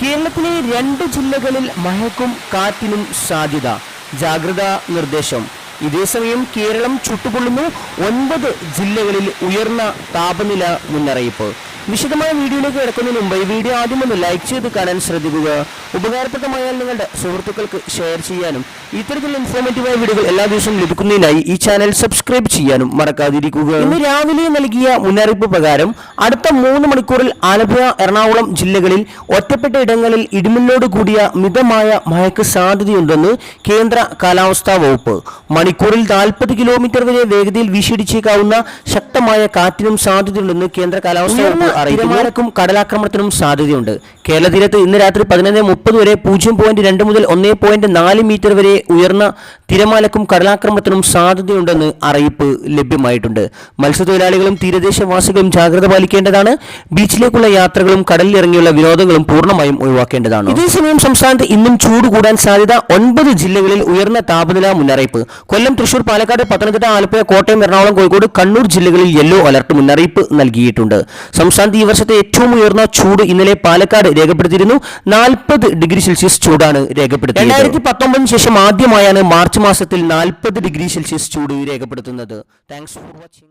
കേരളത്തിലെ 2 ജില്ലകളിൽ മഴയ്ക്കും കാറ്റിനും സാധ്യത. ജാഗ്രതാ നിർദ്ദേശം. ഇതേസമയം കേരളം ചുട്ടുപൊള്ളുന്നു. 9 ജില്ലകളിൽ ഉയർന്ന താപനില മുന്നറിയിപ്പ്. വിശദമായ വീഡിയോയിലേക്ക് കിടക്കുന്നതിന് മുമ്പ് ഈ വീഡിയോ ആദ്യം ഒന്ന് ലൈക്ക് ചെയ്ത് കാണാൻ ശ്രദ്ധിക്കുക. ഉപകാരപ്രദമായാൽ നിങ്ങളുടെ സുഹൃത്തുക്കൾക്ക് ഷെയർ ചെയ്യാനും ഇത്തരത്തിലുള്ള ഇൻഫോർമേറ്റീവായ വീഡിയോകൾ എല്ലാ ദിവസവും ലഭിക്കുന്നതിനായി ഈ ചാനൽ സബ്സ്ക്രൈബ് ചെയ്യാനും മറക്കാതിരിക്കുക. ഇന്ന് രാവിലെ നൽകിയ മുന്നറിയിപ്പ് പ്രകാരം അടുത്ത 3 മണിക്കൂറിൽ ആലപ്പുഴ, എറണാകുളം ജില്ലകളിൽ ഒറ്റപ്പെട്ട ഇടങ്ങളിൽ ഇടിമിന്നലോട് കൂടിയ മിതമായ മഴയ്ക്ക് സാധ്യതയുണ്ടെന്ന് കേന്ദ്ര കാലാവസ്ഥാ വകുപ്പ്. മണിക്കൂറിൽ 40 കിലോമീറ്റർ വരെ വേഗതയിൽ വീശിയടിച്ചേക്കാവുന്ന ശക്തമായ കാറ്റിനും സാധ്യതയുണ്ടെന്ന് കേന്ദ്ര കാലാവസ്ഥാ വകുപ്പ് തിരമാലക്കും കടലാക്രമണത്തിനും സാധ്യതയുണ്ട്. കേരള തീരത്ത് ഇന്ന് രാത്രി 11:30 വരെ 0.2 മുതൽ 1.4 മീറ്റർ വരെ ഉയർന്ന തിരമാലക്കും കടലാക്രമണത്തിനും സാധ്യതയുണ്ടെന്ന് അറിയിപ്പ് ലഭ്യമായിട്ടുണ്ട്. മത്സ്യത്തൊഴിലാളികളും തീരദേശവാസികളും ജാഗ്രത പാലിക്കേണ്ടതാണ്. ബീച്ചിലേക്കുള്ള യാത്രകളും കടലിലിറങ്ങിയുള്ള വിനോദങ്ങളും പൂർണ്ണമായും ഒഴിവാക്കേണ്ടതാണ്. ഇതേസമയം സംസ്ഥാനത്ത് ഇന്നും ചൂട് കൂടാൻ സാധ്യത. 9 ജില്ലകളിൽ ഉയർന്ന താപനില മുന്നറിയിപ്പ്. കൊല്ലം, തൃശൂർ, പാലക്കാട്, പത്തനംതിട്ട, ആലപ്പുഴ, കോട്ടയം, എറണാകുളം, കോഴിക്കോട്, കണ്ണൂർ ജില്ലകളിൽ യെല്ലോ അലർട്ട് മുന്നറിയിപ്പ് നൽകിയിട്ടുണ്ട്. സംസ്ഥാനത്ത് ഈ വർഷത്തെ ഏറ്റവും ഉയർന്ന ചൂട് ഇന്നലെ പാലക്കാട് രേഖപ്പെടുത്തിയിരുന്നു. 40 ഡിഗ്രി സെൽഷ്യസ് ചൂടാണ് രേഖപ്പെടുത്തിയത്. 2019 ശേഷം ആദ്യമായാണ് മാർച്ച് മാസത്തിൽ 40 ഡിഗ്രി സെൽഷ്യസ് ചൂട് രേഖപ്പെടുത്തുന്നത്. Thanks for watching.